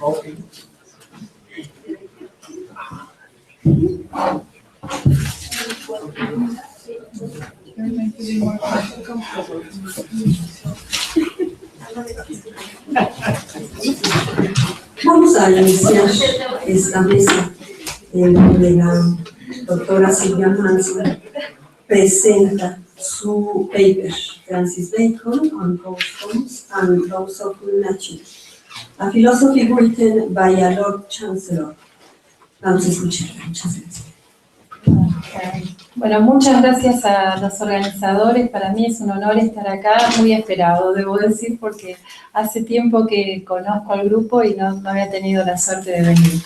Okay. Vamos a iniciar esta mesa en donde la doctora Silvia Manzo presenta su paper, Francis Bacon on Customs and Laws of Nature, a philosophy written by a Lord Chancellor. Vamos a escucharla. Muchas gracias. Bueno, muchas gracias a los organizadores. Para mí es un honor estar acá, muy esperado, debo decir, porque hace tiempo que conozco al grupo y no había tenido la suerte de venir.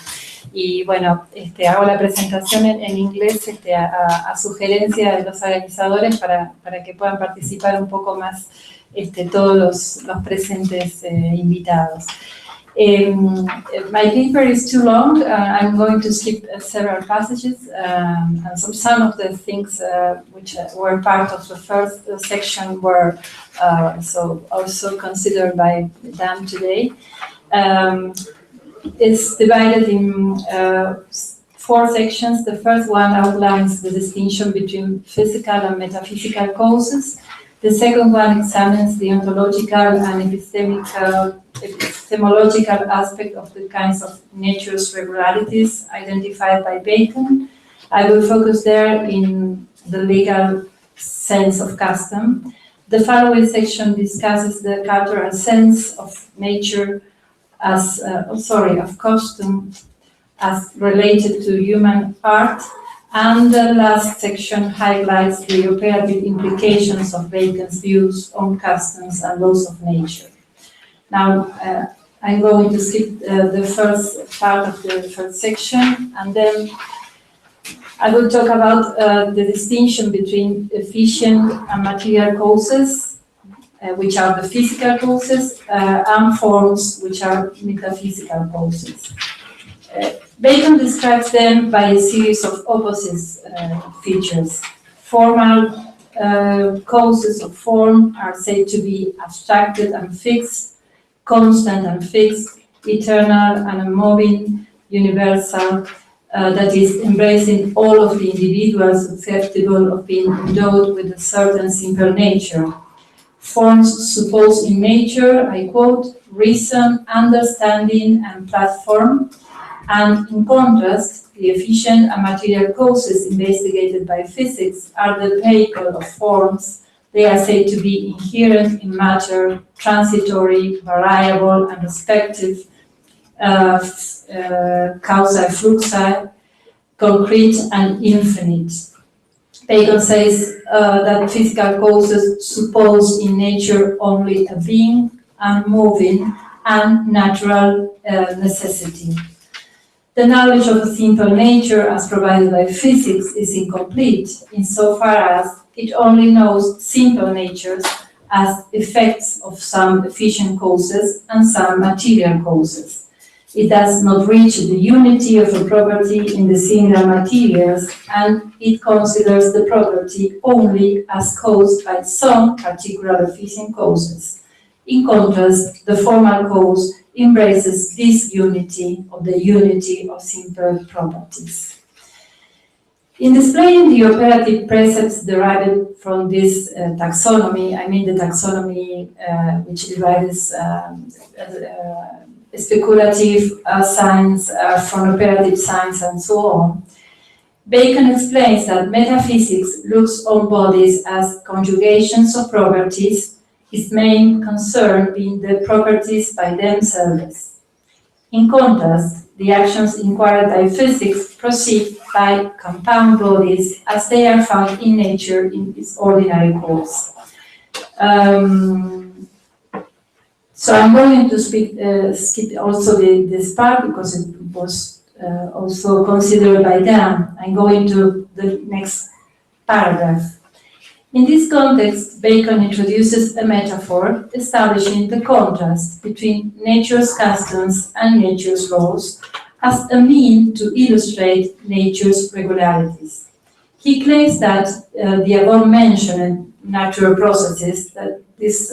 Y bueno, hago la presentación en inglés a sugerencia de los organizadores para que puedan participar un poco más todos los presentes invitados. My paper is too long. I'm going to skip several passages, and some of the things which were part of the first section were also considered by them today. It's divided in 4 sections. The first one outlines the distinction between physical and metaphysical causes. The second one examines the ontological and epistemological aspect of the kinds of nature's regularities identified by Bacon. I will focus there in the legal sense of custom. The following section discusses the cultural sense of nature as, of custom as related to human art. And the last section highlights the operative implications of Bacon's views on customs and laws of nature. Now, I'm going to skip the first part of the first section, and then I will talk about the distinction between efficient and material causes, which are the physical causes, and forms, which are metaphysical causes. Bacon describes them by a series of opposite features. Formal causes of form are said to be abstracted and fixed, constant and fixed, eternal and unmoving, universal, that is, embracing all of the individuals susceptible of being endowed with a certain simple nature. Forms suppose in nature, I quote, reason, understanding, and platform. And in contrast, the efficient and material causes investigated by physics are the vehicle of forms. They are said to be inherent in matter, transitory, variable, and respective, causae fluxi, concrete, and infinite. Bacon says that physical causes suppose in nature only a being, unmoving, and natural necessity. The knowledge of a simple nature as provided by physics is incomplete insofar as it only knows simple natures as effects of some efficient causes and some material causes. It does not reach the unity of a property in the similar materials, and it considers the property only as caused by some particular efficient causes. In contrast, the formal cause embraces this unity of the unity of simple properties. In displaying the operative precepts derived from this taxonomy, I mean the taxonomy which divides speculative science from operative science and so on, Bacon explains that metaphysics looks on bodies as conjugations of properties, its main concern being the properties by themselves. In contrast, the actions inquired by physics proceed by compound bodies as they are found in nature in its ordinary course. So I'm going to skip also this part because it was also considered by them. I'm going to the next paragraph. In this context, Bacon introduces a metaphor establishing the contrast between nature's customs and nature's laws as a means to illustrate nature's regularities. He claims that the above-mentioned natural processes, that these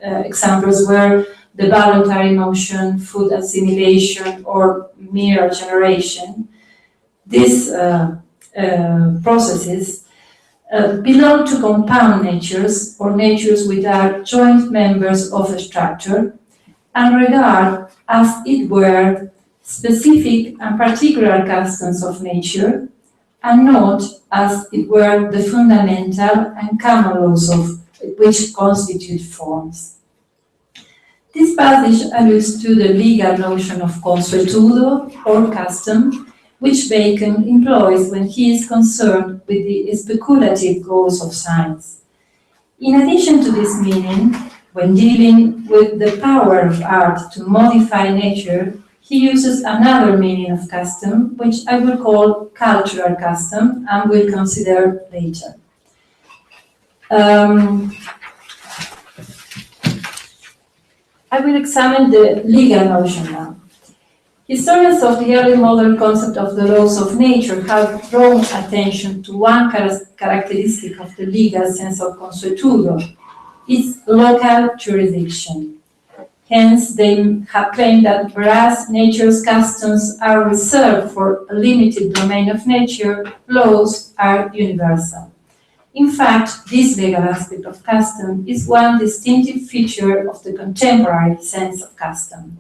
examples were the voluntary motion, food assimilation, or mineral generation, these processes belong to compound natures, or natures which are joint members of a structure, and regard as it were specific and particular customs of nature, and not as it were the fundamental and common laws of which constitute forms. This passage alludes to the legal notion of consuetudo, or custom, which Bacon employs when he is concerned with the speculative goals of science. In addition to this meaning, when dealing with the power of art to modify nature, he uses another meaning of custom, which I will call cultural custom, and will consider later. I will examine the legal notion now. Historians of the early modern concept of the laws of nature have drawn attention to one characteristic of the legal sense of consuetudo, its local jurisdiction. Hence, they have claimed that whereas nature's customs are reserved for a limited domain of nature, laws are universal. In fact, this legal aspect of custom is one distinctive feature of the contemporary sense of custom.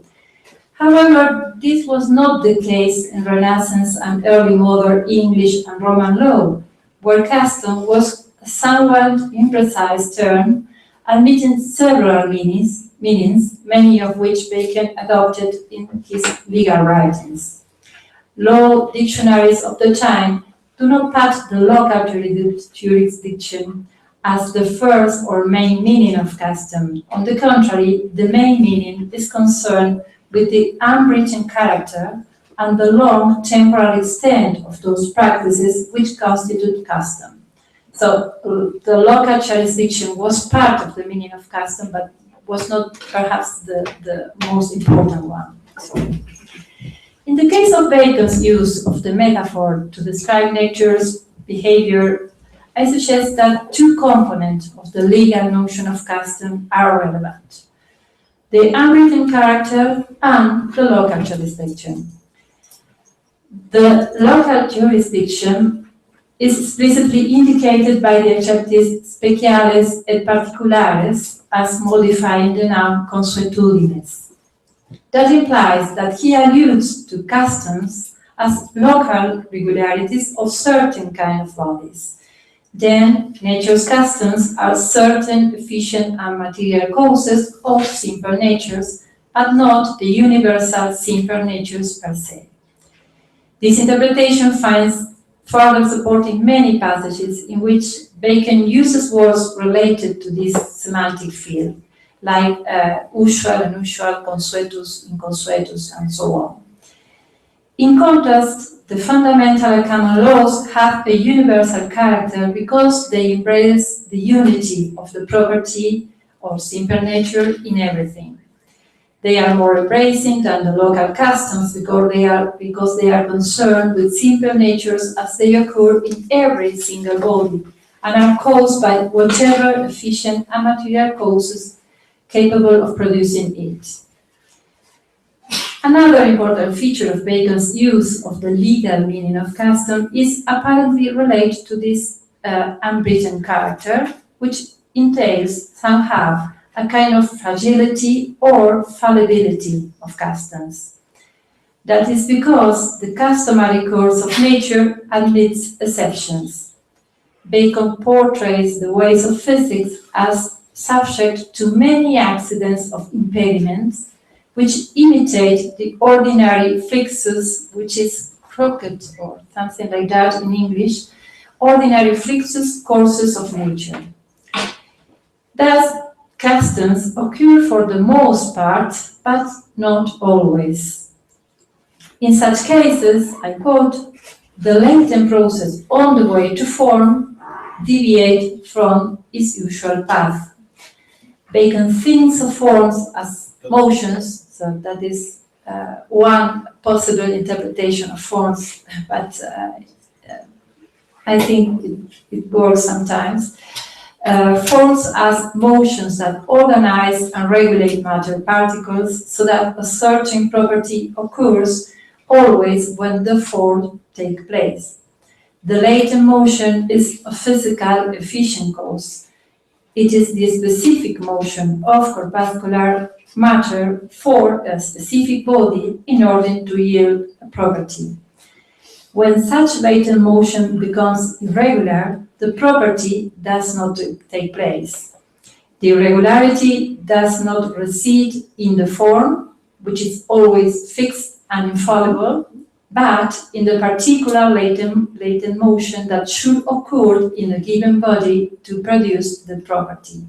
However, this was not the case in Renaissance and early modern English and Roman law, where custom was a somewhat imprecise term, admitting several meanings, many of which Bacon adopted in his legal writings. Law dictionaries of the time do not put the local jurisdiction as the first or main meaning of custom. On the contrary, the main meaning is concerned with the unwritten character and the long temporal extent of those practices which constitute custom. So the local jurisdiction was part of the meaning of custom, but was not perhaps the most important one. In the case of Bacon's use of the metaphor to describe nature's behavior, I suggest that two components of the legal notion of custom are relevant: the unwritten character and the local jurisdiction. The local jurisdiction is explicitly indicated by the adjectives speciales et particulares as modifying the noun consuetudines. That implies that he alludes to customs as local regularities of certain kind of bodies. Then, nature's customs are certain efficient and material causes of simple natures, but not the universal simple natures per se. This interpretation finds further support in many passages in which Bacon uses words related to this semantic field, like usual, unusual, consuetus, inconsuetus, and so on. In contrast, the fundamental and common laws have a universal character because they embrace the unity of the property or simple nature in everything. They are more embracing than the local customs because they are concerned with simple natures as they occur in every single body and are caused by whatever efficient and material causes capable of producing it. Another important feature of Bacon's use of the legal meaning of custom is apparently related to this unwritten character, which entails somehow a kind of fragility or fallibility of customs. That is because the customary course of nature admits exceptions. Bacon portrays the ways of physics as subject to many accidents of impediments, which imitate the ordinary fluxus, which is crooked or something like that in English, ordinary fluxus courses of nature. Thus, customs occur for the most part, but not always. In such cases, I quote, the lengthened process on the way to form deviate from its usual path. Bacon thinks of forms as motions, so that is one possible interpretation of forms, but I think it works sometimes. forms as motions that organize and regulate matter particles so that a certain property occurs always when the form takes place. The latent motion is a physical efficient cause. It is the specific motion of corpuscular matter for a specific body in order to yield a property. When such latent motion becomes irregular, the property does not take place. The irregularity does not reside in the form, which is always fixed and infallible, but in the particular latent motion that should occur in a given body to produce the property.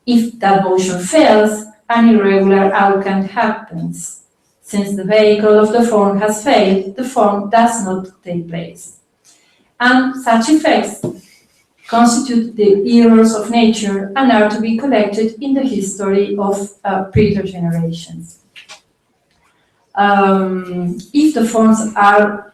If that motion fails, an irregular outcome happens. Since the vehicle of the form has failed, the form does not take place. And such effects constitute the errors of nature and are to be collected in the history of previous generations. If the forms are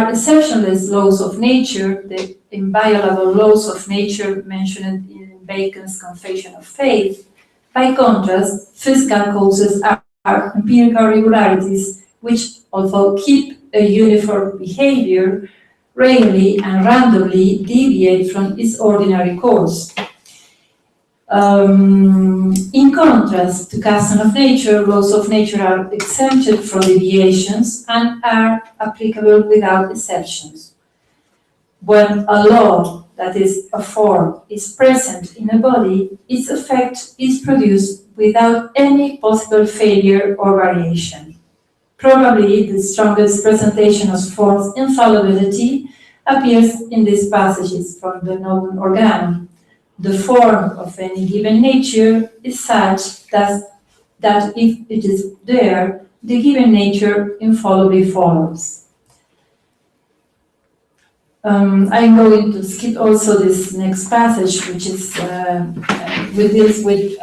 exceptionless laws of nature, the inviolable laws of nature mentioned in Bacon's Confession of Faith, by contrast, physical causes are empirical regularities which, although keep a uniform behavior, rarely and randomly deviate from its ordinary course. In contrast to custom of nature, laws of nature are exempted from deviations and are applicable without exceptions. When a law, that is, a form, is present in a body, its effect is produced without any possible failure or variation. Probably the strongest presentation of form's infallibility appears in these passages from the Novum Organum. The form of any given nature is such that if it is there, the given nature infallibly follows. I'm going to skip also this next passage, which is deals with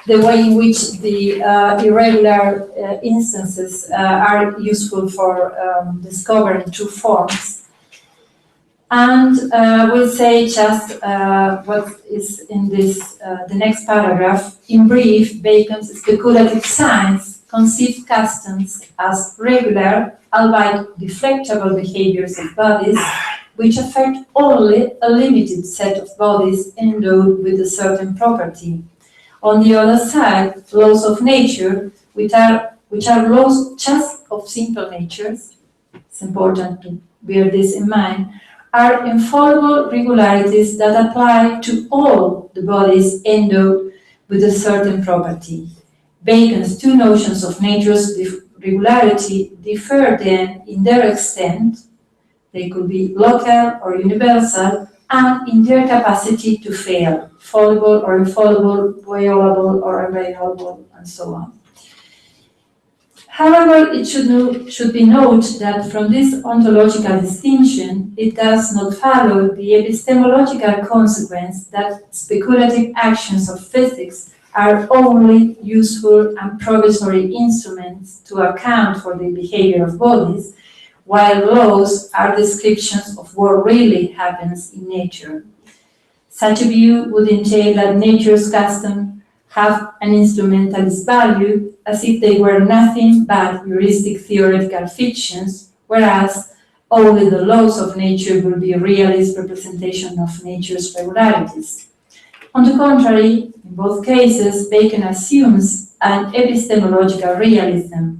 the way in which the irregular instances are useful for discovering true forms. And we'll say just what is in this the next paragraph. In brief, Bacon's speculative science conceived customs as regular, albeit deflectable behaviors of bodies, which affect only a limited set of bodies endowed with a certain property. On the other side, laws of nature, which are laws just of simple natures, it's important to bear this in mind, are infallible regularities that apply to all the bodies endowed with a certain property. Bacon's two notions of nature's regularity differ then in their extent, they could be local or universal, and in their capacity to fail, fallible or infallible, violable or inviolable, and so on. However, it should be noted that from this ontological distinction, it does not follow the epistemological consequence that speculative actions of physics are only useful and provisory instruments to account for the behavior of bodies, while laws are descriptions of what really happens in nature. Such a view would entail that nature's customs have an instrumentalist value, as if they were nothing but heuristic theoretical fictions, whereas only the laws of nature will be a realist representation of nature's regularities. On the contrary, in both cases, Bacon assumes an epistemological realism.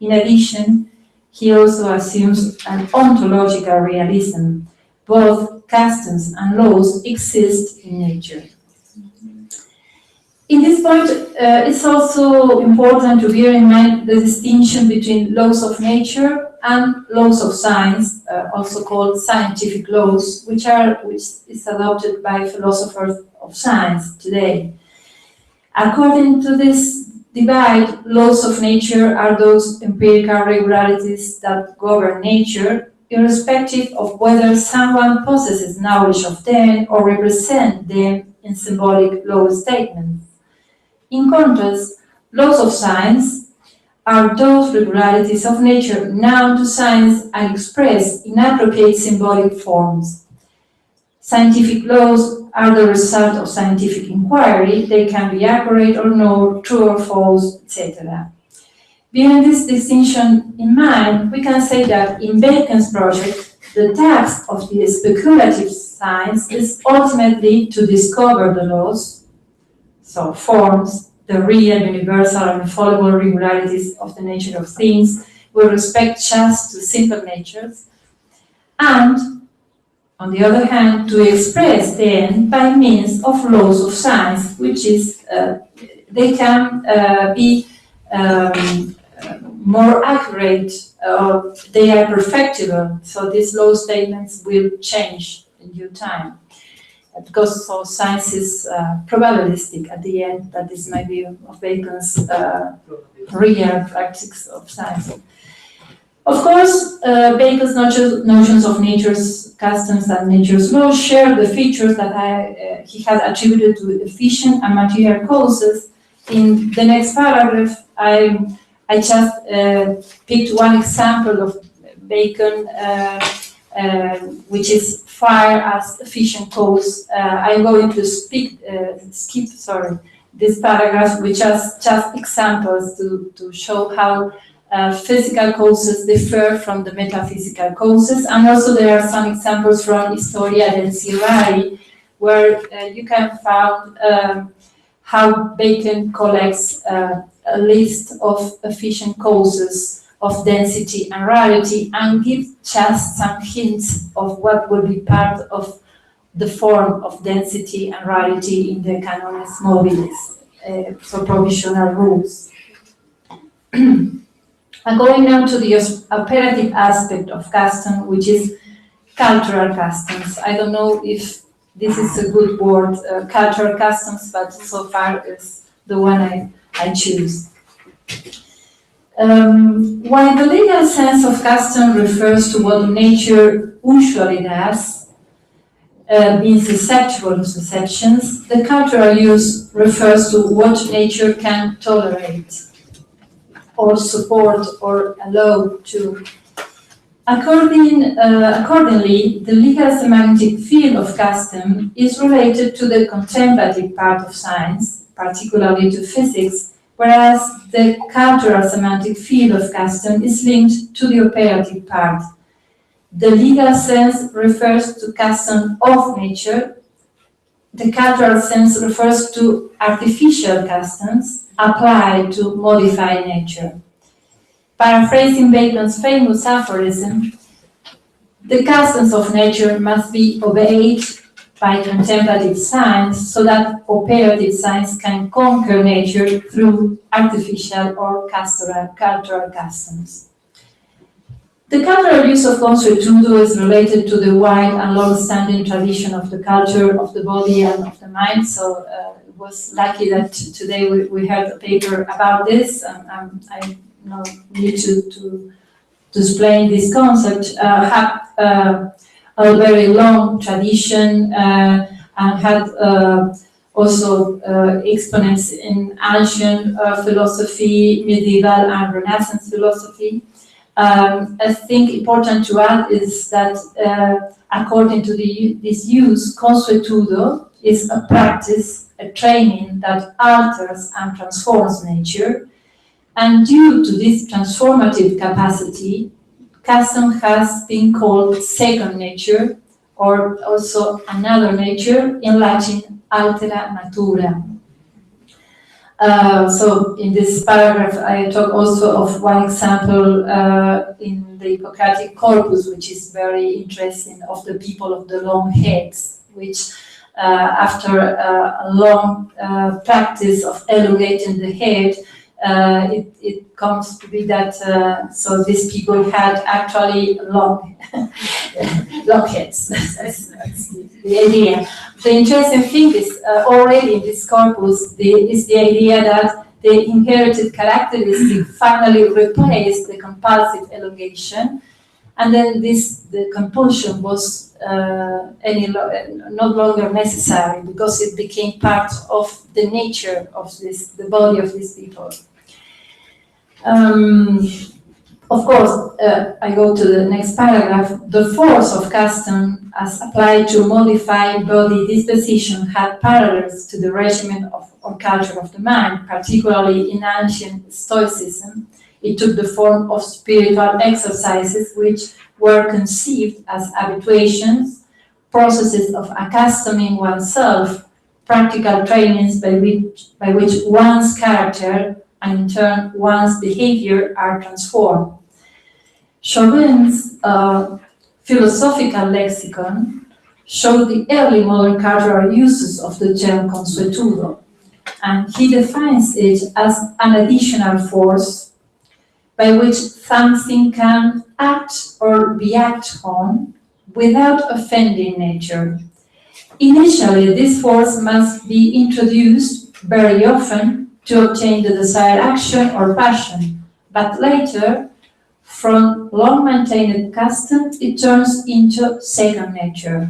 In addition, he also assumes an ontological realism. Both customs and laws exist in nature. In this point, it's also important to bear in mind the distinction between laws of nature and laws of science, also called scientific laws, which is adopted by philosophers of science today. According to this divide, laws of nature are those empirical regularities that govern nature, irrespective of whether someone possesses knowledge of them or represents them in symbolic law statements. In contrast, laws of science are those regularities of nature known to science and expressed in appropriate symbolic forms. Scientific laws are the result of scientific inquiry. They can be accurate or not, true or false, etc. Bearing this distinction in mind, we can say that in Bacon's project, the task of the speculative science is ultimately to discover the laws, so forms, the real, universal, and infallible regularities of the nature of things with respect just to simple natures, and, on the other hand, to express them by means of laws of science, which is, they can be more accurate, they are perfectible, so these law statements will change in due time. Because so science is probabilistic at the end, that is my view of Bacon's real practice of science. Of course, Bacon's notions of nature's customs and nature's laws share the features that he has attributed to efficient and material causes. In the next paragraph, I just picked one example of Bacon, which is fire as efficient cause. I'm going to skip this paragraph, which is just examples to show how physical causes differ from the metaphysical causes, and also there are some examples from Historia del Sirari, where you can find how Bacon collects a list of efficient causes of density and rarity, and gives just some hints of what will be part of the form of density and rarity in the Canones Mobiles, so provisional rules. And going now to the operative aspect of custom, which is cultural customs. I don't know if this is a good word, cultural customs, but so far it's the one I choose. While the legal sense of custom refers to what nature usually does, being susceptible to exceptions, the cultural use refers to what nature can tolerate or support or allow to. Accordingly, the legal semantic field of custom is related to the contemplative part of science, particularly to physics, whereas the cultural semantic field of custom is linked to the operative part. The legal sense refers to custom of nature. The cultural sense refers to artificial customs applied to modify nature. Paraphrasing Bacon's famous aphorism, the customs of nature must be obeyed by contemplative science so that operative science can conquer nature through artificial or cultural customs. The cultural use of consuetudo is related to the wide and long-standing tradition of the culture of the body and of the mind, so it was lucky that today we heard a paper about this, and I need to explain this concept. Have a very long tradition and had also exponents in ancient philosophy, medieval and Renaissance philosophy. I think important to add is that according to this use, consuetudo is a practice, a training that alters and transforms nature. And due to this transformative capacity, custom has been called second nature, or also another nature, in Latin, altera natura. So in this paragraph, I talk also of one example in the Hippocratic corpus, which is very interesting, of the people of the long heads, which after a long practice of elongating the head, it comes to be that so these people had actually long heads. That's the idea. The interesting thing is already in this corpus is the idea that the inherited characteristic finally replaced the compulsive elongation, and then the compulsion was no longer necessary because it became part of the nature of the body of these people. Of course, I go to the next paragraph. The force of custom as applied to modify body disposition had parallels to the regimen of or culture of the mind, particularly in ancient Stoicism. It took the form of spiritual exercises which were conceived as habituations, processes of accustoming oneself, practical trainings by which one's character and in turn one's behavior are transformed. Chauvin's philosophical lexicon showed the early modern cultural uses of the term consuetudo, and he defines it as an additional force by which something can act or be acted on without offending nature. Initially, this force must be introduced very often to obtain the desired action or passion, but later, from long-maintained custom, it turns into second nature.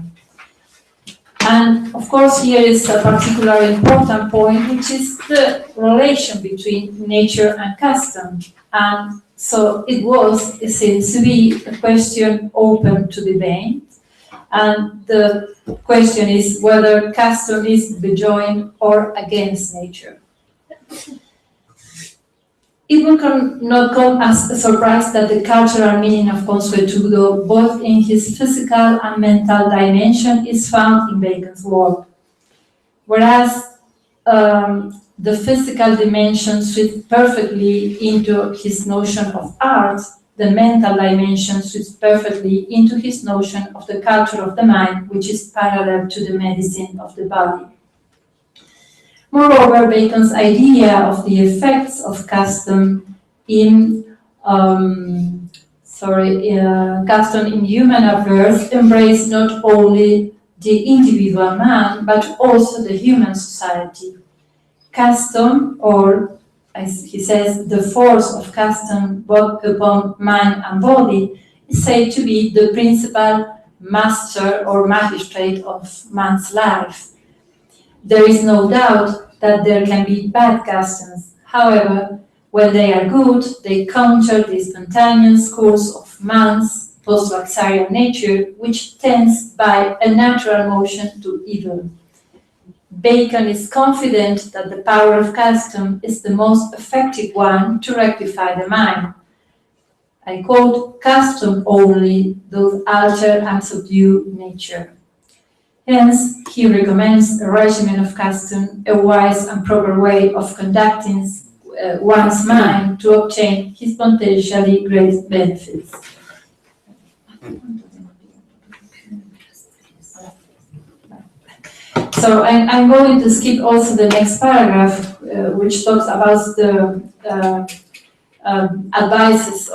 And of course, here is a particularly important point, which is the relation between nature and custom. And so it seems to be a question open to debate. And the question is whether custom is bejoined or against nature. It will not come as a surprise that the cultural meaning of consuetudo, both in his physical and mental dimension, is found in Bacon's work. Whereas the physical dimension fits perfectly into his notion of art, the mental dimension fits perfectly into his notion of the culture of the mind, which is parallel to the medicine of the body. Moreover, Bacon's idea of the effects of custom in human affairs embraced not only the individual man, but also the human society. Custom, or as he says, the force of custom both upon mind and body, is said to be the principal master or magistrate of man's life. There is no doubt that there can be bad customs. However, when they are good, they counter the spontaneous course of man's post-laxarian nature, which tends by a natural motion to evil. Bacon is confident that the power of custom is the most effective one to rectify the mind. I quote, "Custom only doth alter and subdue nature." Hence, he recommends a regimen of custom, a wise and proper way of conducting one's mind to obtain his potentially great benefits. So I'm going to skip also the next paragraph, which talks about the advices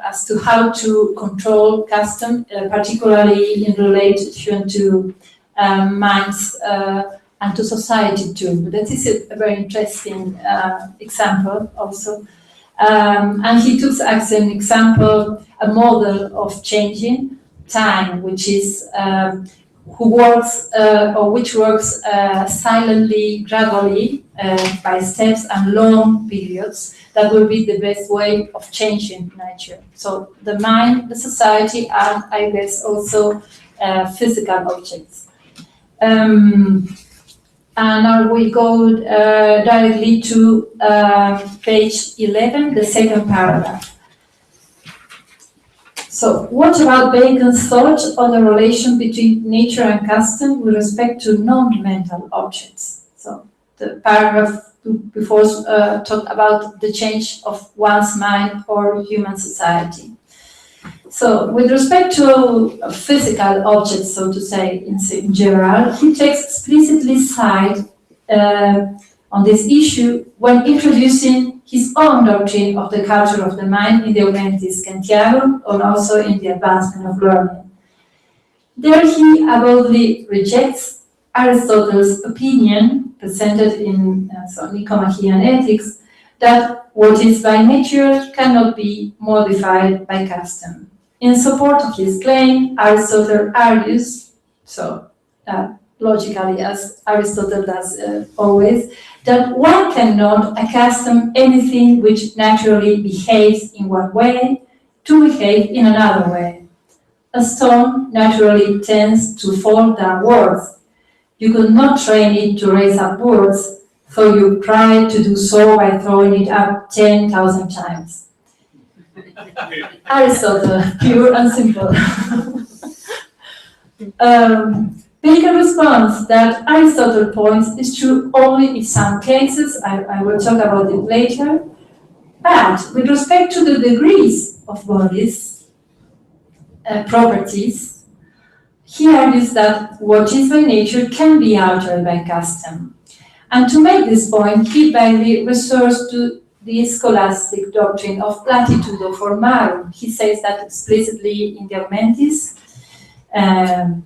as to how to control custom, particularly in relation to minds and to society too. But that is a very interesting example also. And he took as an example a model of changing time, which is which works silently, gradually, by steps and long periods. That will be the best way of changing nature. So the mind, the society, and I guess also physical objects. And now we go directly to page 11, the second paragraph. So, what about Bacon's thought on the relation between nature and custom with respect to non-mental objects? So, the paragraph before talked about the change of one's mind or human society. So, with respect to physical objects, so to say, in general, he takes explicitly side on this issue when introducing his own doctrine of the culture of the mind in the Humanities Kantianum and also in the Advancement of Learning. There he boldly rejects Aristotle's opinion, presented in Nicomachean and Ethics, that what is by nature cannot be modified by custom. In support of this claim, Aristotle argues, logically as Aristotle does always, that one cannot accustom anything which naturally behaves in one way to behave in another way. A stone naturally tends to fall downwards. You could not train it to raise upwards, though you try to do so by throwing it up 10,000 times. Aristotle, pure and simple. Bacon responds that Aristotle points is true only in some cases, I will talk about it later, but with respect to the degrees of bodies, properties, he argues that what is by nature can be altered by custom. And to make this point, he vaguely refers to the scholastic doctrine of platitudo formarum. He says that explicitly in the Argumentis,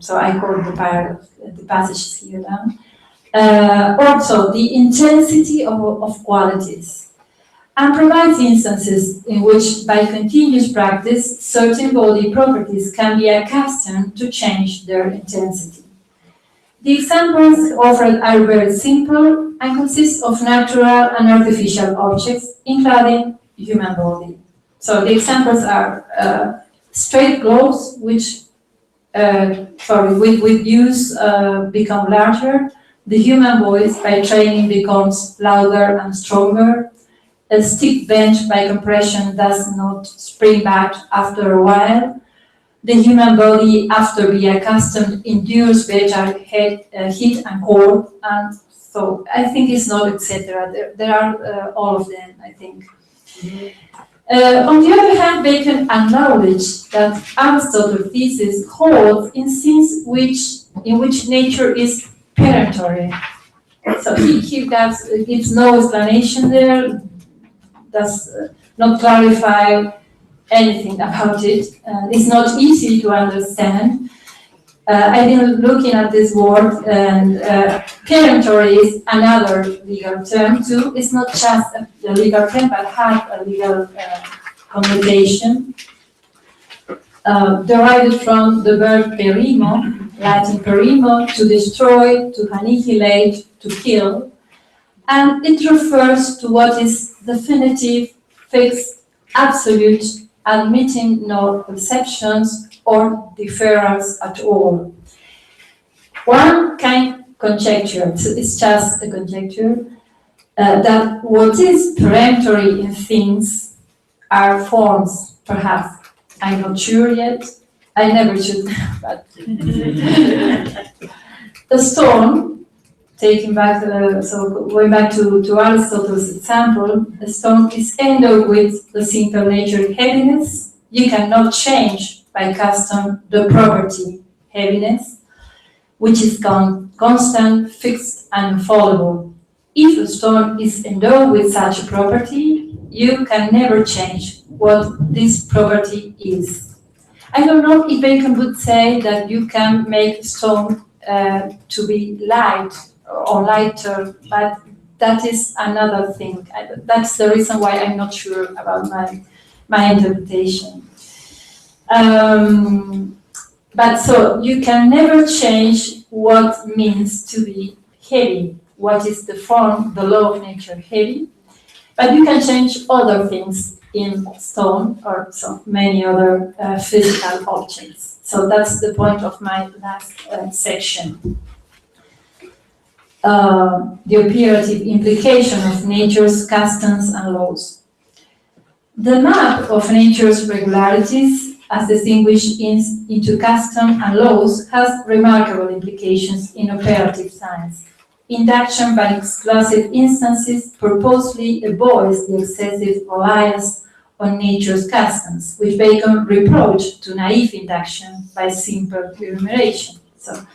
so I quote the passages here now. Also, the intensity of qualities, and provides instances in which, by continuous practice, certain body properties can be accustomed to change their intensity. The examples offered are very simple and consist of natural and artificial objects, including human body. So the examples are straight gloves, which with use become larger. The human voice by training becomes louder and stronger. A stick bench by compression does not spring back after a while. The human body, after being accustomed, endures better heat and cold. And so I think it's not etc. There are all of them, I think. On the other hand, Bacon acknowledged that Aristotle's thesis holds in scenes in which nature is peremptory. So he gives no explanation there, does not clarify anything about it. It's not easy to understand. I've been looking at this word, and peremptory is another legal term too. It's not just a legal term, but has a legal connotation. Derived from the verb perimo, Latin perimo, to destroy, to annihilate, to kill, and it refers to what is definitive, fixed, absolute, admitting no exceptions or difference at all. One can conjecture, it's just a conjecture, that what is peremptory in things are forms, perhaps. I'm not sure yet. I never should, but the stone, taking back, so going back to Aristotle's example, the stone is endowed with the simple nature heaviness. You cannot change by custom the property heaviness, which is constant, fixed, and infallible. If a stone is endowed with such a property, you can never change what this property is. I don't know if Bacon would say that you can make stone to be light or lighter, but that is another thing. That's the reason why I'm not sure about my interpretation. But so you can never change what means to be heavy, what is the form, the law of nature heavy, but you can change other things in stone or so many other physical objects. So that's the point of my last section. The operative implication of nature's customs and laws. The map of nature's regularities, as distinguished into custom and laws, has remarkable implications in operative science. Induction by exclusive instances purposely avoids the excessive reliance on nature's customs, which Bacon reproached to naive induction by simple enumeration. So,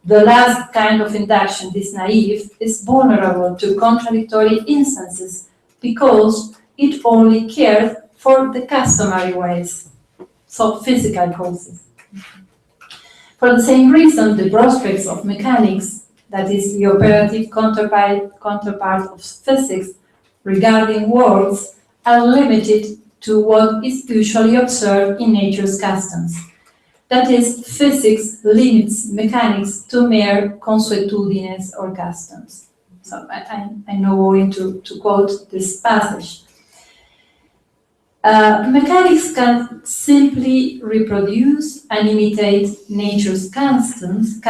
the last kind of induction, this naive, is vulnerable to contradictory instances because it only cares for the customary ways, so physical causes. For the same reason, the prospects of mechanics, that is the operative counterpart of physics regarding worlds, are limited to what is usually observed in nature's customs. That is, physics limits mechanics to mere consuetudines or customs. So I'm not going to quote this passage. Mechanics can simply reproduce and imitate nature's customs,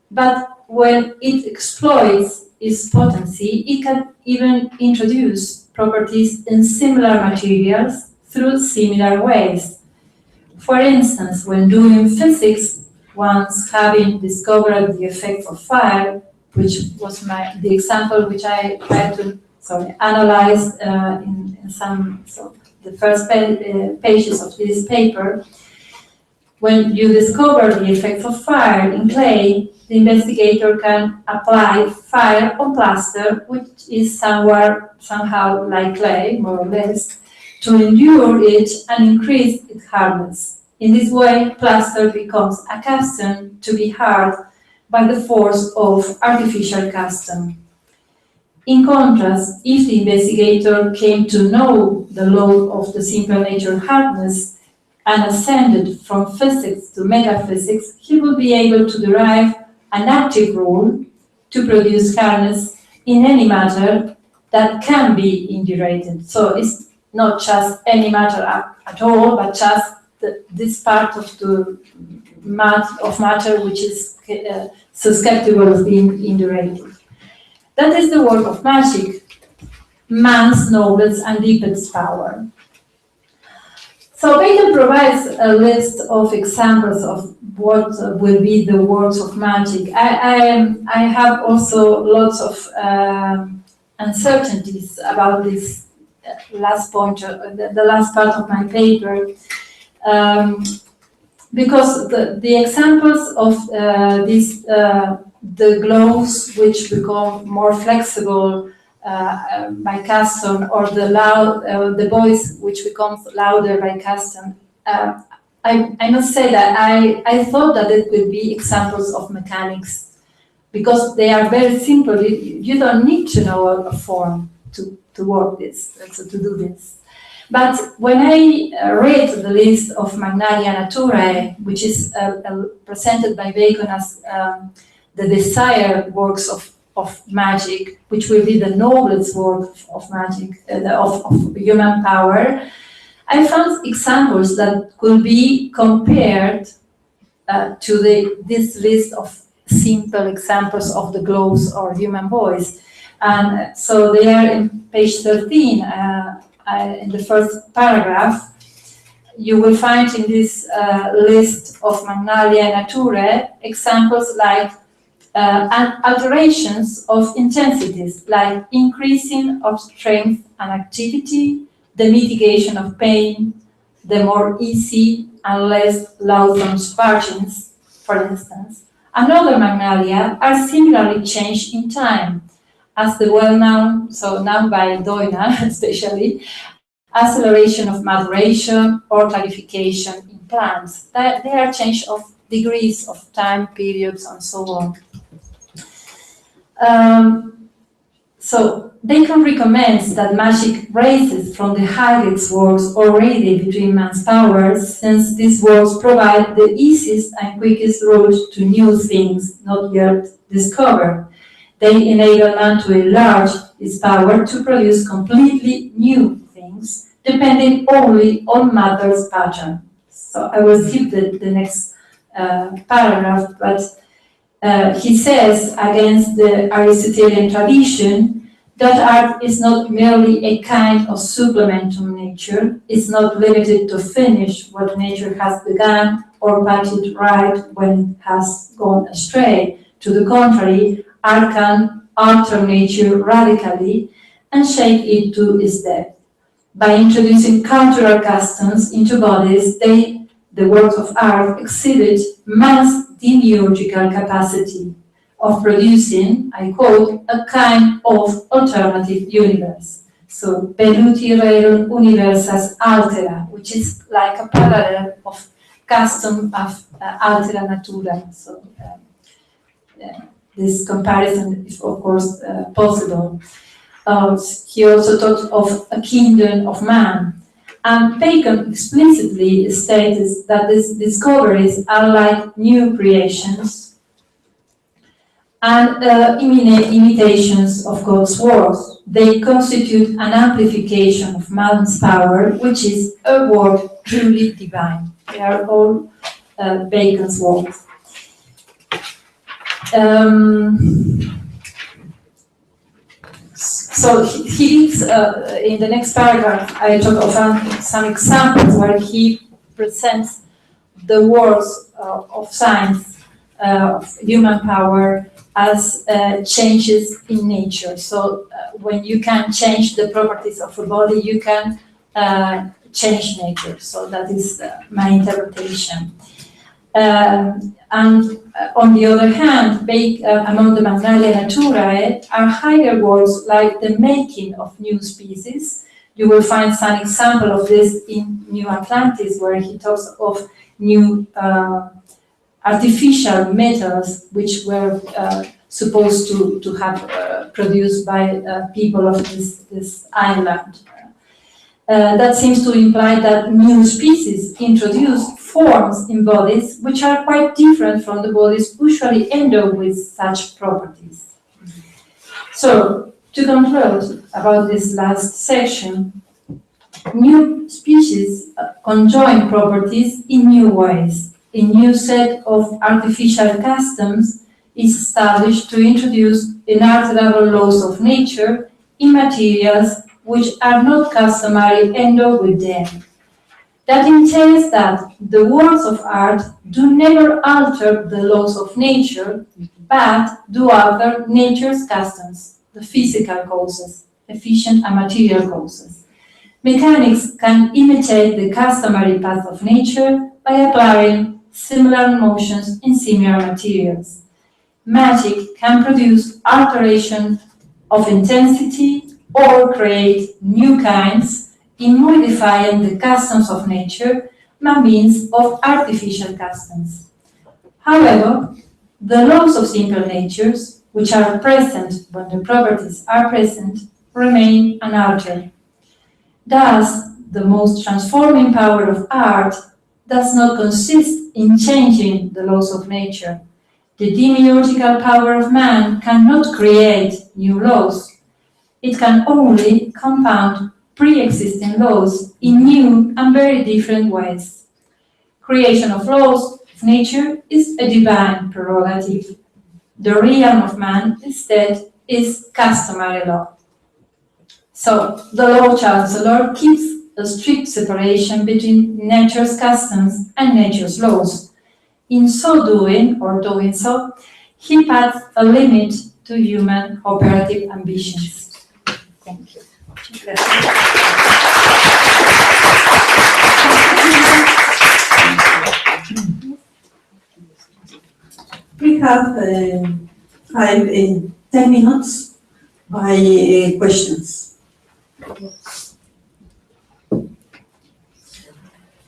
but when it exploits its potency, it can even introduce properties in similar materials through similar ways. For instance, when doing physics, once having discovered the effect of fire, which was the example which I tried to analyze in some, the first pages of this paper. When you discover the effects of fire in clay, the investigator can apply fire on plaster, which is somehow like clay, more or less, to endure it and increase its hardness. In this way, plaster becomes accustomed to be hard by the force of artificial custom. In contrast, if the investigator came to know the law of the simple nature hardness and ascended from physics to metaphysics, he would be able to derive an active rule to produce hardness in any matter that can be indurated. So it's not just any matter at all, but just this part of the matter which is susceptible of being indurated. That is the work of magic, man's noblest and deepest power. So Bacon provides a list of examples of what will be the works of magic. I have also lots of uncertainties about this last point, the last part of my paper, because the examples of the gloves which become more flexible by custom, or the voice which becomes louder by custom. I must say that I thought that it would be examples of mechanics, because they are very simple. You don't need to know a form to work this, so to do this. But when I read the list of Magnalia Naturae, which is presented by Bacon as the desired works of magic, which will be the noblest work of magic, of human power, I found examples that could be compared to this list of simple examples of the globes or human voice. And so they are in page 13, in the first paragraph. You will find in this list of Magnalia Naturae examples like alterations of intensities, like increasing of strength and activity, the mitigation of pain, the more easy and less loathsome spargings, for instance. Another Magnalia are similarly changed in time, as the well-known, so now by Doina especially, acceleration of maturation or clarification in plants. They are changed of degrees of time periods and so on. So Bacon recommends that magic raises from the highest works already between man's powers, since these works provide the easiest and quickest route to new things not yet discovered. They enable man to enlarge his power to produce completely new things, depending only on matter's pattern. So I will skip the next paragraph, but he says, against the Aristotelian tradition, that art is not merely a kind of supplement to nature, it's not limited to finish what nature has begun or put it right when it has gone astray. To the contrary, art can alter nature radically and shake it to its depth. By introducing cultural customs into bodies, the works of art exhibit man's demiurgical capacity of producing, I quote, a kind of alternative universe. So, Veluti rerum universas altera, which is like a parallel of custom of altera natura. So, this comparison is, of course, possible. He also talks of a kingdom of man. And Bacon explicitly states that these discoveries are like new creations, and imitations of God's words. They constitute an amplification of man's power, which is a word truly divine. They are all Bacon's words. So he gives, in the next paragraph, I talk of some examples where he presents the words of science, of human power, as changes in nature. So when you can change the properties of a body, you can change nature. So that is my interpretation. And on the other hand, among the Magnalia Naturae are higher words like the making of new species. You will find some example of this in New Atlantis, where he talks of new artificial metals which were supposed to have produced by people of this island. That seems to imply that new species introduce forms in bodies which are quite different from the bodies usually endowed with such properties. So, to conclude about this last section, new species conjoin properties in new ways. A new set of artificial customs is established to introduce inalterable laws of nature in materials which are not customary endowed with them. That entails that the works of art do never alter the laws of nature, but do alter nature's customs, the physical causes, efficient and material causes. Mechanics can imitate the customary path of nature by applying similar motions in similar materials. Magic can produce alteration of intensity or create new kinds in modifying the customs of nature by means of artificial customs. However, the laws of simple natures, which are present when the properties are present, remain unaltered. Thus, the most transforming power of art does not consist in changing the laws of nature. The demiurgical power of man cannot create new laws. It can only compound pre-existing laws in new and very different ways. Creation of laws of nature is a divine prerogative. The realm of man, instead, is customary law. So, the Lord Chancellor keeps a strict separation between nature's customs and nature's laws. In so doing, or doing so, he puts a limit to human operative ambitions. Thank you. We have 10 minutes by questions.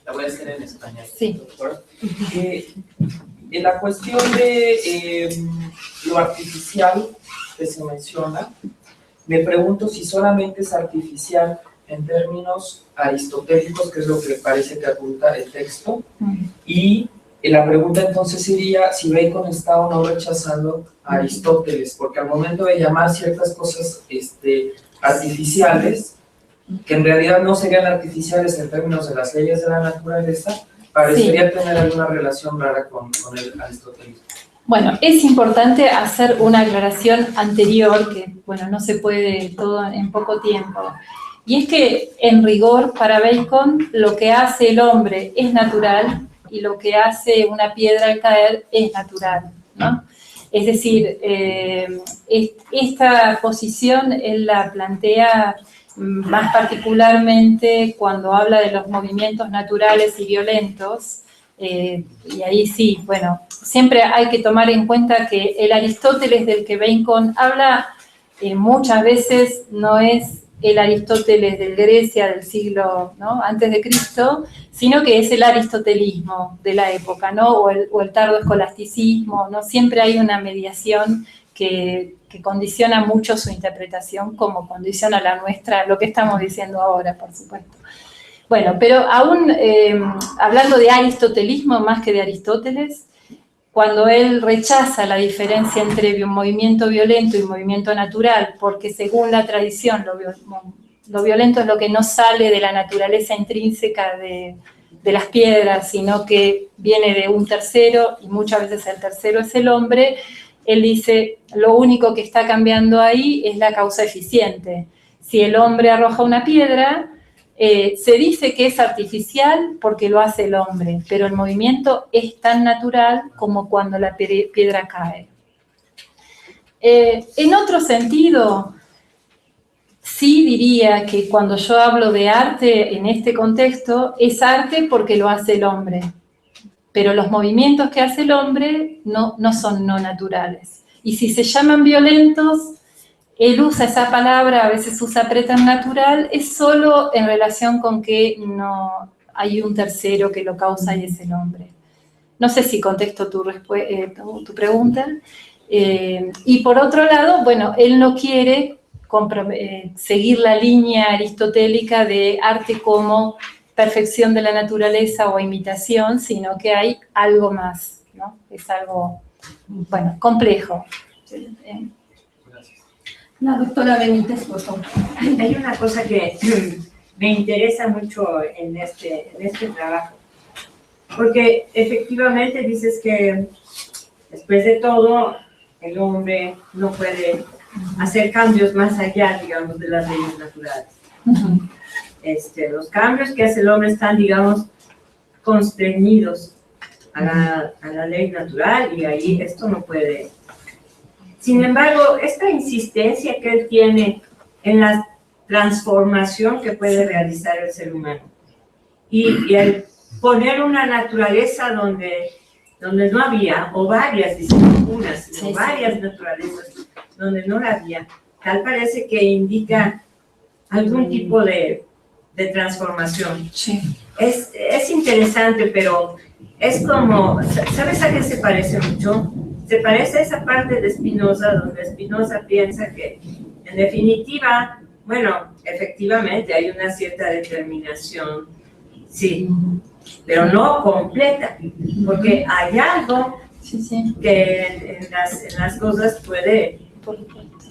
La voy a hacer en español, Sí. doctor. En la cuestión de lo artificial que se menciona, me pregunto si solamente es artificial en términos aristotélicos, que es lo que parece que apunta el texto, y la pregunta entonces sería si Bacon está o no rechazando a Aristóteles, porque al momento de llamar ciertas cosas artificiales, que en realidad no serían artificiales en términos de las leyes de la naturaleza, parecería tener alguna relación rara con el aristotelismo. Bueno, es importante hacer una aclaración anterior, que bueno, no se puede todo en poco tiempo. Y es que, en rigor, para Bacon, lo que hace el hombre es natural y lo que hace una piedra al caer es natural, ¿no? Es decir, esta posición él la plantea más particularmente cuando habla de los movimientos naturales y violentos, y ahí sí, bueno, siempre hay que tomar en cuenta que el Aristóteles del que Bacon habla muchas veces no es el Aristóteles de Grecia del siglo, ¿no?, antes de Cristo, sino que es el aristotelismo de la época, ¿no?, o el tardo escolasticismo, ¿no? Siempre hay una mediación que condiciona mucho su interpretación, como condiciona la nuestra, lo que estamos diciendo ahora, por supuesto. Bueno, pero aún hablando de aristotelismo más que de Aristóteles, cuando él rechaza la diferencia entre un movimiento violento y un movimiento natural, porque según la tradición lo violento es lo que no sale de la naturaleza intrínseca de las piedras, sino que viene de un tercero, y muchas veces el tercero es el hombre. Él dice, lo único que está cambiando ahí es la causa eficiente. Si el hombre arroja una piedra, se dice que es artificial porque lo hace el hombre, pero el movimiento es tan natural como cuando la piedra cae. En otro sentido, sí diría que cuando yo hablo de arte en este contexto, es arte porque lo hace el hombre. Pero los movimientos que hace el hombre no son no naturales. Y si se llaman violentos, él usa esa palabra, a veces usa preternatural, es solo en relación con que no hay un tercero que lo causa y es el hombre. No sé si contesto tu pregunta. Y por otro lado, bueno, él no quiere seguir la línea aristotélica de arte como perfección de la naturaleza o imitación, sino que hay algo más, ¿no? Es algo, bueno, complejo. La doctora Benítez, por favor. Hay una cosa que me interesa mucho en este trabajo, porque efectivamente dices que después de todo el hombre no puede hacer cambios más allá, digamos, de las leyes naturales. Los cambios que hace el hombre están, digamos, constreñidos a la ley natural, y ahí esto no puede. Sin embargo, esta insistencia que él tiene en la transformación que puede realizar el ser humano, y el poner una naturaleza donde no había, o varias, dicen unas, o varias naturalezas donde no la había, tal parece que indica algún tipo de transformación. Sí. Es interesante, pero es como, ¿sabes a qué se parece mucho? Se parece a esa parte de Spinoza, donde Spinoza piensa que, en definitiva, bueno, efectivamente hay una cierta determinación, sí, pero no completa, porque hay algo que en las cosas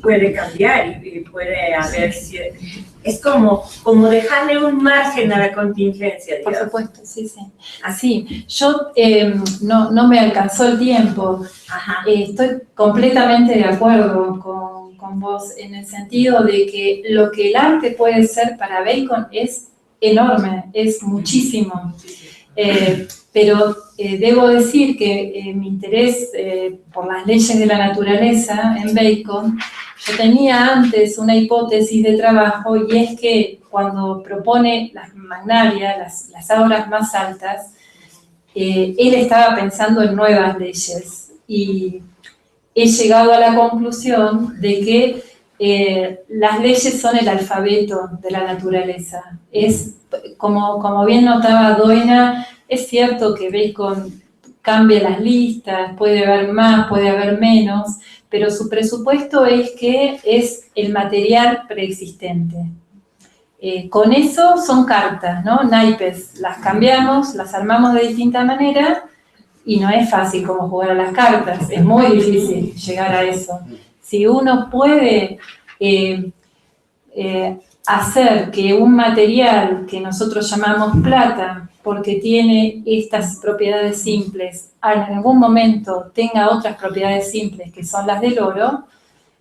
puede cambiar y puede haber cierto. Es como dejarle un margen a la contingencia, digamos. Por supuesto, sí. Así, yo no me alcanzó el tiempo. Estoy completamente de acuerdo con vos en el sentido de que lo que el arte puede ser para Bacon es enorme, es muchísimo. Pero debo decir que mi interés por las leyes de la naturaleza en Bacon, yo tenía antes una hipótesis de trabajo, y es que cuando propone las magnarias, las obras más altas, él estaba pensando en nuevas leyes, y he llegado a la conclusión de que las leyes son el alfabeto de la naturaleza. Es, como bien notaba Doina, es cierto que Bacon cambia las listas, puede haber más, puede haber menos, pero su presupuesto es que es el material preexistente. Con eso son cartas, ¿no? Naipes, las cambiamos, las armamos de distinta manera, y no es fácil como jugar a las cartas, es muy difícil llegar a eso. Si uno puede hacer que un material que nosotros llamamos plata, porque tiene estas propiedades simples, en algún momento tenga otras propiedades simples que son las del oro,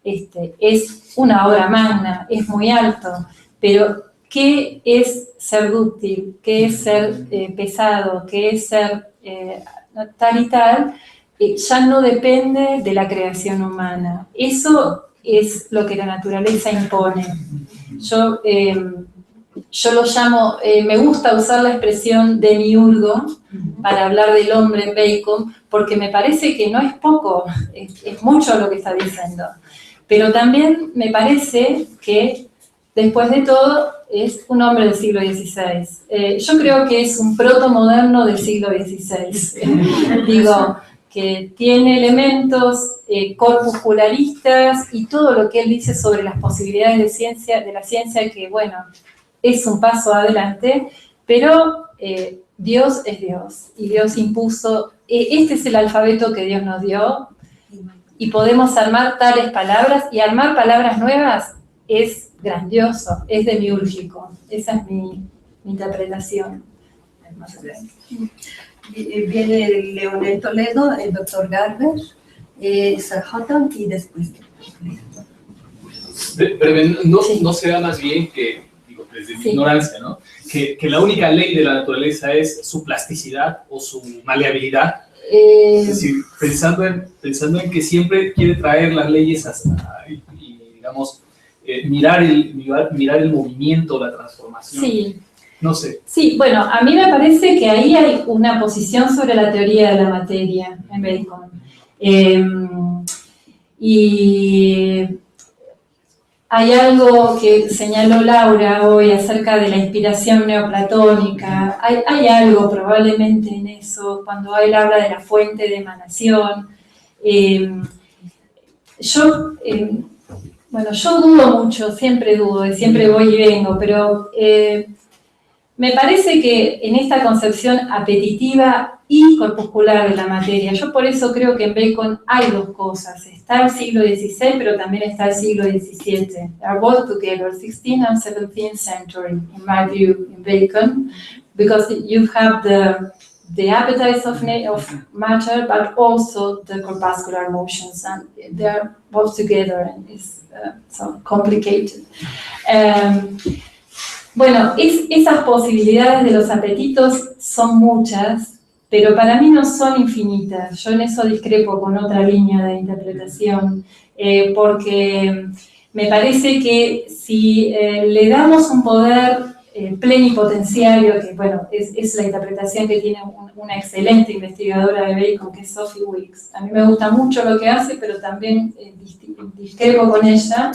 es una obra magna, es muy alto, pero ¿qué es ser dúctil? ¿Qué es ser pesado? ¿Qué es ser tal y tal? Ya no depende de la creación humana. Eso es lo que la naturaleza impone. Yo lo llamo, me gusta usar la expresión demiurgo para hablar del hombre en Bacon, porque me parece que no es poco, es mucho lo que está diciendo. Pero también me parece que, después de todo, es un hombre del siglo XVI. Yo creo que es un protomoderno del siglo XVI. Digo, que tiene elementos corpuscularistas y todo lo que él dice sobre las posibilidades de la ciencia, que, bueno, es un paso adelante, pero Dios es Dios, y Dios impuso este es el alfabeto que Dios nos dio y podemos armar tales palabras, y armar palabras nuevas es grandioso, es demiúrgico. Esa es mi interpretación. Viene Leonel Toledo, el doctor Garber, Sarhatan y después. Pero no se da más bien que, digo, desde mi ignorancia, ¿no? Que la única ley de la naturaleza es su plasticidad o su maleabilidad. Es decir, pensando en que siempre quiere traer las leyes hasta, y digamos, mirar el movimiento, la transformación. Sí. No sé. Sí, bueno, a mí me parece que ahí hay una posición sobre la teoría de la materia en Bacon. Y hay algo que señaló Laura hoy acerca de la inspiración neoplatónica. Hay algo probablemente en eso, cuando él habla de la fuente de emanación. Yo dudo mucho, siempre dudo, y siempre voy y vengo, pero me parece que en esta concepción apetitiva y corpuscular de la materia, yo por eso creo que en Bacon hay dos cosas. Está el siglo XVI, pero también está el siglo XVII. They are both together, 16th and 17th century, in my view, in Bacon, because you have the appetites of matter, but also the corpuscular motions, and they are both together, and it's so complicated. Bueno, esas posibilidades de los apetitos son muchas, pero para mí no son infinitas. Yo en eso discrepo con otra línea de interpretación, porque me parece que si le damos un poder plenipotenciario, que bueno, es la interpretación que tiene una excelente investigadora de Bacon, que es Sophie Weeks. A mí me gusta mucho lo que hace, pero también discrepo con ella.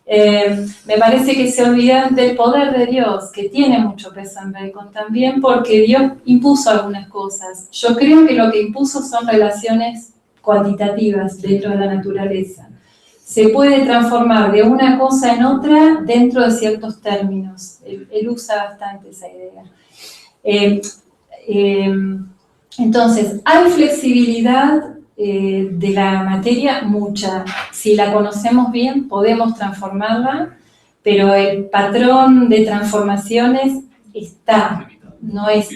Me parece que se olvidan del poder de Dios, que tiene mucho peso en Bacon también, porque Dios impuso algunas cosas. Yo creo que lo que impuso son relaciones cuantitativas dentro de la naturaleza. Se puede transformar de una cosa en otra dentro de ciertos términos. Él usa bastante esa idea. Entonces, hay flexibilidad de la materia, mucha. Si la conocemos bien, podemos transformarla, pero el patrón de transformaciones está, no es.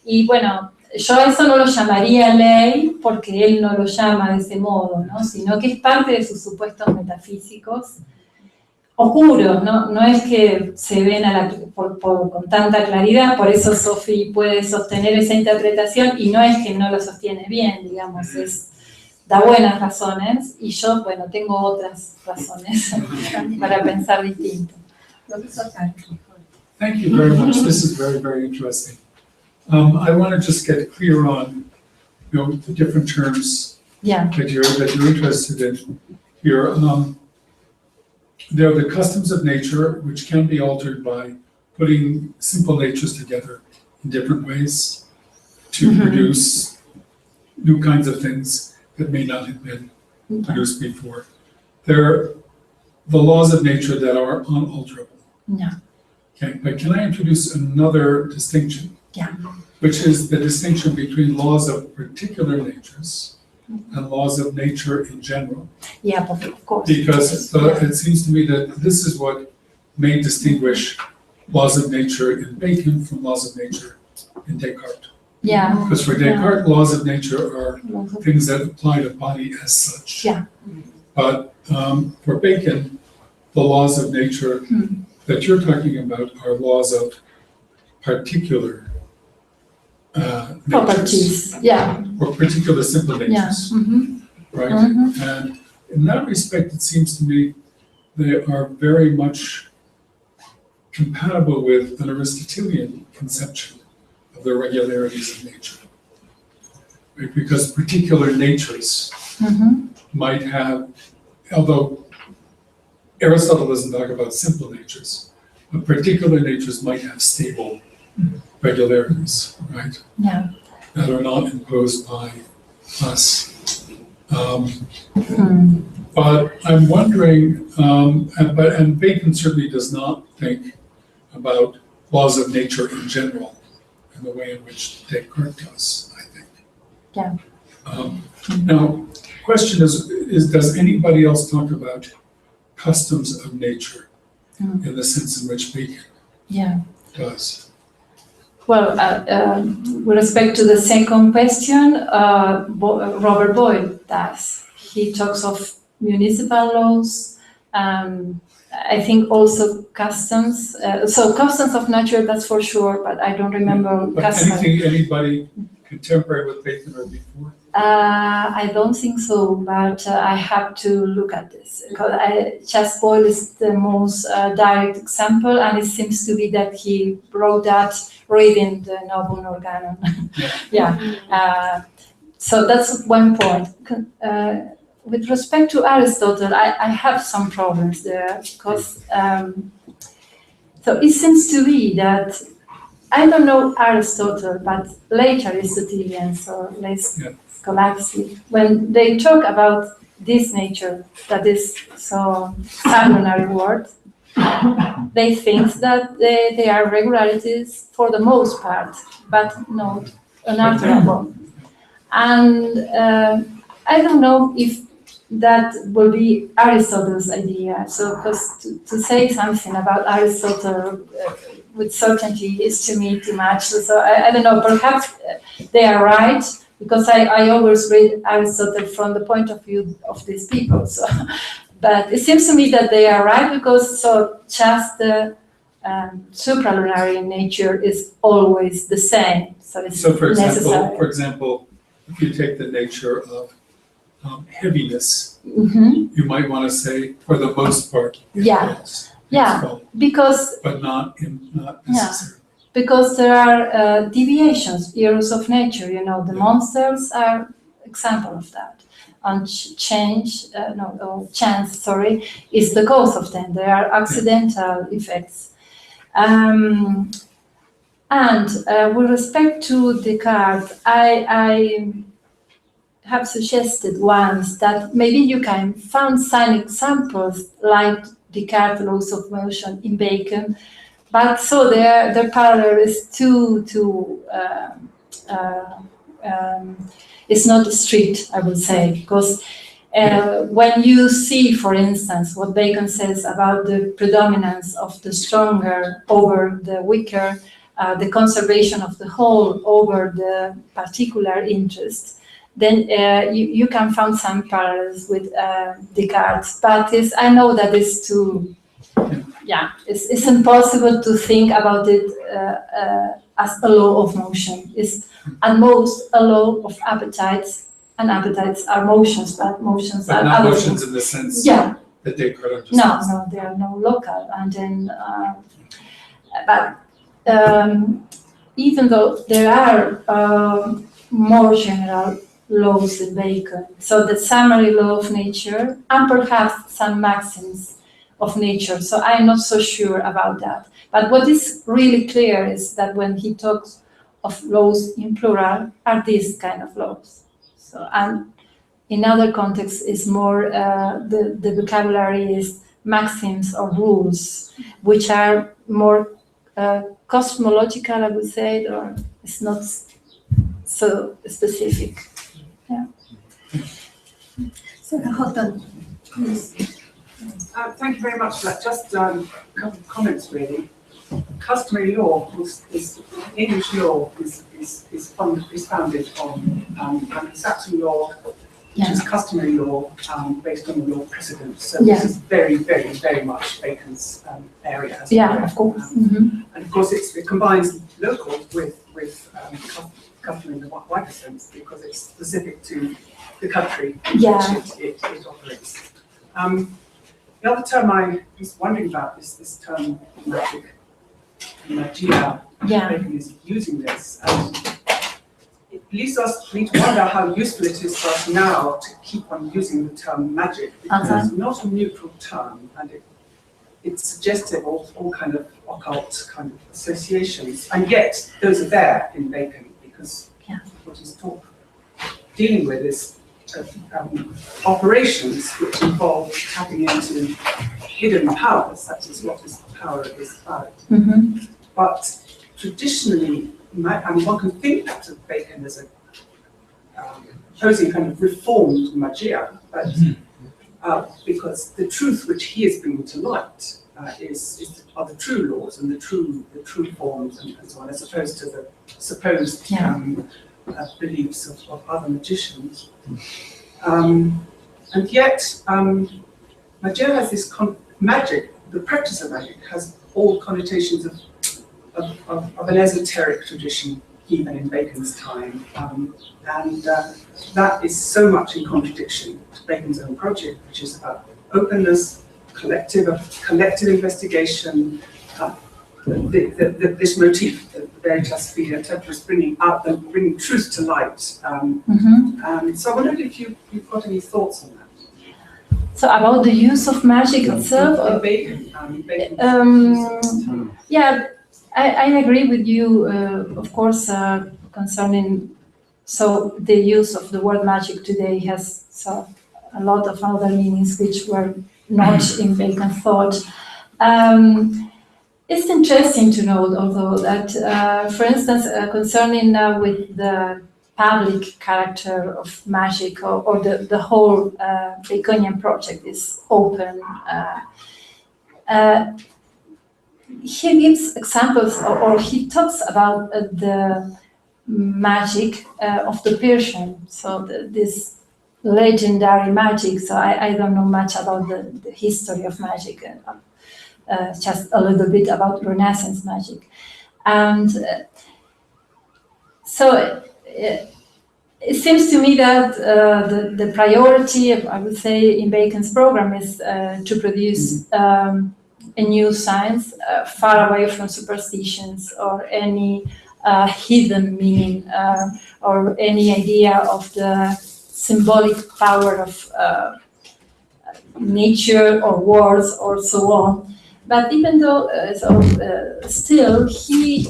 Y bueno, yo eso no lo llamaría ley, porque él no lo llama de ese modo, ¿no? Sino que es parte de sus supuestos metafísicos oscuros, no es que se ven con tanta claridad. Por eso Sophie puede sostener esa interpretación, y no es que no lo sostiene bien, digamos, da buenas razones, y yo, bueno, tengo otras razones para pensar distinto. Thank you very much. This is very, very interesting. I want to just get clear on, the different terms that you're interested in here. There are the customs of nature, which can be altered by putting simple natures together in different ways to produce new kinds of things that may not have been produced before. There are the laws of nature that are unalterable. Yeah. Okay, but can I introduce another distinction? Yeah. Which is the distinction between laws of particular natures and laws of nature in general. Yeah, of course. Because it seems to me that this is what may distinguish laws of nature in Bacon from laws of nature in Descartes. Yeah. Because for Descartes, laws of nature are things that apply to body as such. Yeah. But for Bacon, the laws of nature that you're talking about are laws of particular properties, or particular simple natures, right? And in that respect, it seems to me they are very much compatible with an Aristotelian conception of the regularities of nature, right? Because particular natures might have, although Aristotle doesn't talk about simple natures, but particular natures might have stable regularities, right? Yeah. That are not imposed by us. But I'm wondering, and Bacon certainly does not think about laws of nature in general in the way in which Descartes does, I think. Yeah. Now, question is does anybody else talk about customs of nature in the sense in which Bacon does? Well, with respect to the second question, Robert Boyle does. He talks of municipal laws, I think also customs. So customs of nature, that's for sure, but I don't remember But customs. anybody contemporary with Bacon or before? I don't think so, but I have to look at this because just Boyle is the most direct example, and it seems to be that he wrote that reading the Novum Organum. So that's one point. With respect to Aristotle, I have some problems there because so it seems to be that I don't know Aristotle, but late Aristotelians or late Scholastic, when they talk about this nature that is so sublunary word, they think that they are regularities for the most part, but not unalterable. And I don't know if that will be Aristotle's idea. So, because to say something about Aristotle with certainty is to me too much. So I don't know, perhaps they are right, because I always read Aristotle from the point of view of these people. So, but it seems to me that they are right, because so just the supralunary nature is always the same. So it's necessary. For example, if you take the nature of heaviness, you might want to say, for the most part, because but not necessarily. Because there are deviations, errors of nature. You know, the monsters are example of that. And chance, is the cause of them. There are accidental effects. And with respect to Descartes, I have suggested once that maybe you can find some examples like Descartes' laws of motion in Bacon, but so the parallel is it's not strict, I would say, because when you see, for instance, what Bacon says about the predominance of the stronger over the weaker, the conservation of the whole over the particular interest, then you can find some parallels with Descartes. But I know that it's too, it's impossible to think about it as a law of motion. It's at most a law of appetites, and appetites are motions, but motions are not other motions things. in the sense that Descartes understands. No, they are no local. And then, even though there are more general laws in Bacon, so the summary law of nature, and perhaps some maxims of nature. So I'm not so sure about that. But what is really clear is that when he talks of laws in plural, are these kind of laws. So, and in other contexts is more, the vocabulary is maxims or rules, which are more cosmological, I would say, or it's not so specific. Yeah. So, Houghton, please. Thank you very much for that. Just a couple of comments, really. Customary law English law is founded on Anglo-Saxon law, which is customary law based on the law of precedence. So this is very, very, very much Bacon's area. Of course. And of course, it combines local with customary in the wider sense, because it's specific to the country in which it operates. The other term I was wondering about is this term magic. Magia. Bacon is using this, and it leads us to wonder how useful it is for us now to keep on using the term magic, because it's not a neutral term, and it's suggestive of all kind of occult kind of associations, and yet those are there in Bacon, because what he's dealing with is operations which involve tapping into hidden powers, such as what is the power of this planet. But traditionally, one can think of Bacon as proposing kind of reformed magia, but because the truth which he is bringing to light are the true laws and the true forms and so on, as opposed to the supposed beliefs of other magicians. And yet, magia has this magic. The practice of magic has all connotations of an esoteric tradition, even in Bacon's time, and that is so much in contradiction to Bacon's own project, which is about openness, collective investigation, this motif, the veritas fide temporis, bringing truth to light. So I wondered if you've got any thoughts on that. So about the use of magic itself? Yeah, I agree with you, of course, concerning, so the use of the word magic today has a lot of other meanings which were not in Bacon's thought. It's interesting to note, although, that, for instance, concerning with the public character of magic, or the whole Baconian project is open. He gives examples, or he talks about the magic of the Persian, so this legendary magic. So I don't know much about the history of magic, just a little bit about Renaissance magic. And so it seems to me that the priority, I would say, in Bacon's program is to produce a new science far away from superstitions or any hidden meaning or any idea of the symbolic power of nature or words or so on. But even though, still, he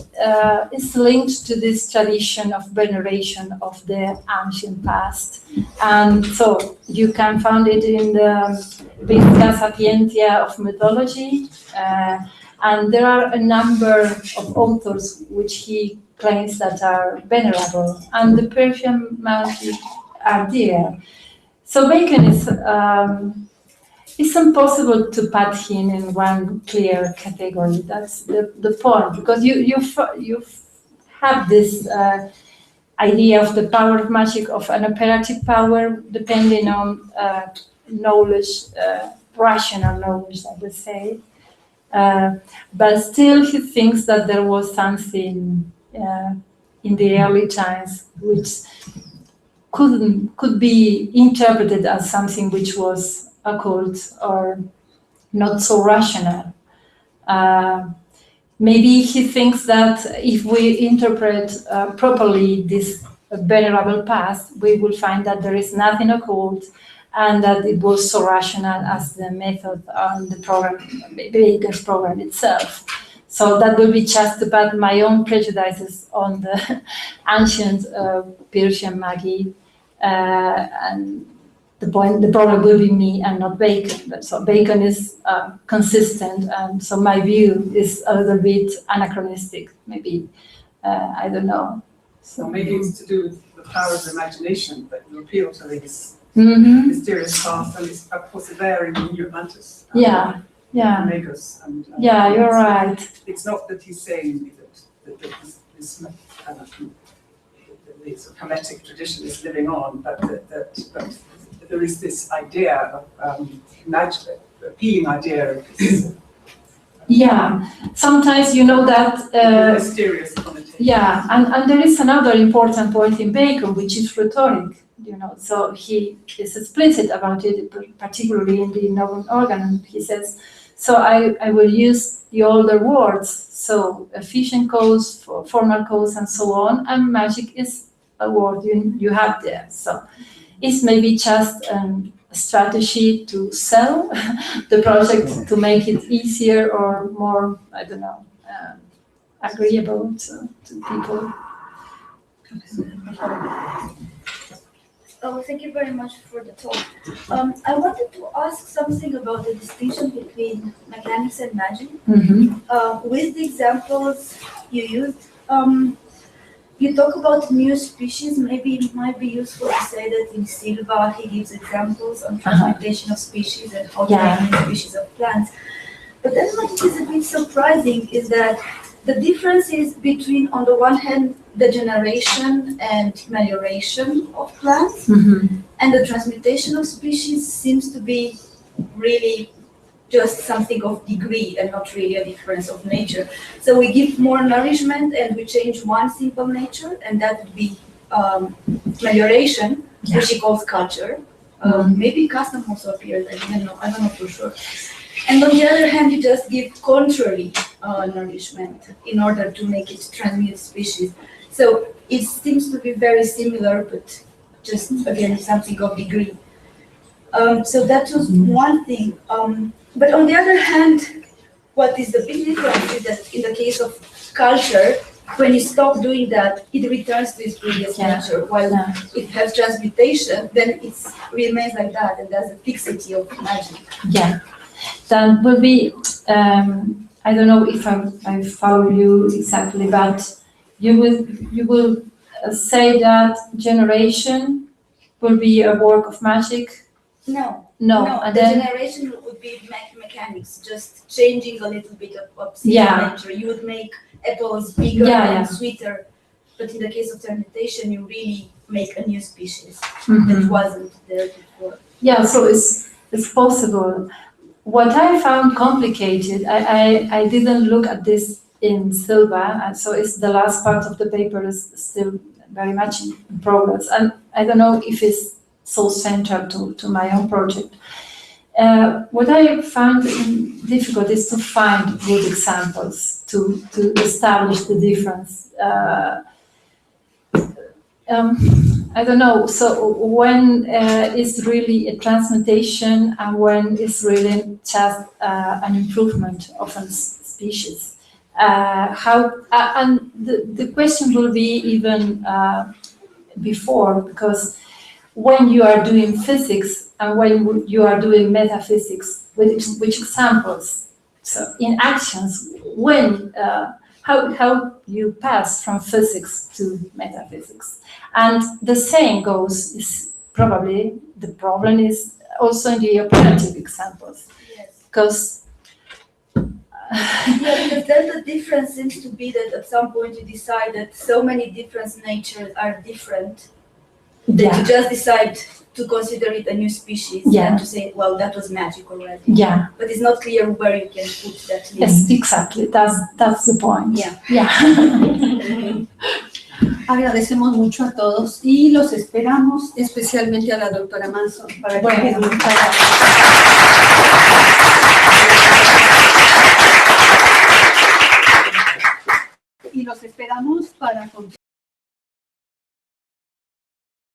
is linked to this tradition of veneration of the ancient past. And so you can find it in the Vita Sapientia of mythology. And there are a number of authors which he claims that are venerable. And the Persian magic are there. So Bacon is... it's impossible to put him in one clear category. That's the point, because you have this idea of the power of magic, of an operative power, depending on knowledge, rational knowledge, I would say. But still, he thinks that there was something in the early times which could be interpreted as something which was occult or not so rational. Maybe he thinks that if we interpret properly this venerable past, we will find that there is nothing occult and that it was so rational as the method on the program, Bacon's program itself. So that will be just about my own prejudices on the ancient Persian magi, and the problem will be me and not Bacon. But so Bacon is consistent, and so my view is a little bit anachronistic, maybe. I don't know. So maybe it's to do with the power of the imagination, but you appeal to this mysterious past, and it's of course there in New Atlantis. Yeah. Lagos. And, yeah, you're right. It's not that he's saying that this Kemetic tradition is living on, but that there is this idea of magic, appealing idea of this. Yeah, sometimes you know that. Mysterious connotation. Yeah, and there is another important point in Bacon, which is rhetoric. You know, so he is explicit about it, particularly in the Nomen Organum. He says, so I will use the older words, so efficient cause, formal cause, and so on, and magic is a word you have there. So it's maybe just a strategy to sell the project, to make it easier or more, I don't know, agreeable to people. Oh, thank you very much for the talk. I wanted to ask something about the distinction between mechanics and magic. With the examples you used, you talk about new species, maybe it might be useful to say that in Silva he gives examples on transmutation of species and how to make new species of plants. But then what is a bit surprising is that the difference is between, on the one hand, the generation and melioration of plants, and the transmutation of species seems to be really just something of degree and not really a difference of nature. So we give more nourishment and we change one simple nature, and that would be melioration, which he calls culture. Maybe custom also appears, I don't know for sure. And on the other hand, you just give contrary nourishment in order to make it transmute species. So it seems to be very similar, but just again something of degree. So that was one thing. But on the other hand, what is the big difference is that in the case of culture, when you stop doing that, it returns to its previous nature. While if you have transmutation, then it remains like that, and there's a fixity of magic. Yeah, that will be, I don't know if I follow you exactly, but you will say that generation will be a work of magic? No, and the then, generation would be mechanics, just changing a little bit of nature. You would make apples bigger and sweeter, but in the case of transmutation, you really make a new species that wasn't there before. Yeah, so it's possible. What I found complicated, I didn't look at this in Silva, and so it's the last part of the paper is still very much in progress, and I don't know if it's so central to my own project. What I found difficult is to find good examples to establish the difference. I don't know, so when is really a transmutation and when is really just an improvement of a species? And the question will be even before, because when you are doing physics and when you are doing metaphysics, which examples? So in actions, when, how you pass from physics to metaphysics. And the same goes, is probably, the problem is also in the operative examples. Yes. Because because then the difference seems to be that at some point you decide that so many different natures are different that you just decide to consider it a new species and to say, well, that was magic already. Yeah. But it's not clear where you can put that link. Yes, exactly. That's the point. Yeah. Agradecemos mucho a todos y los esperamos, especialmente a la doctora Manzo, para que y los esperamos para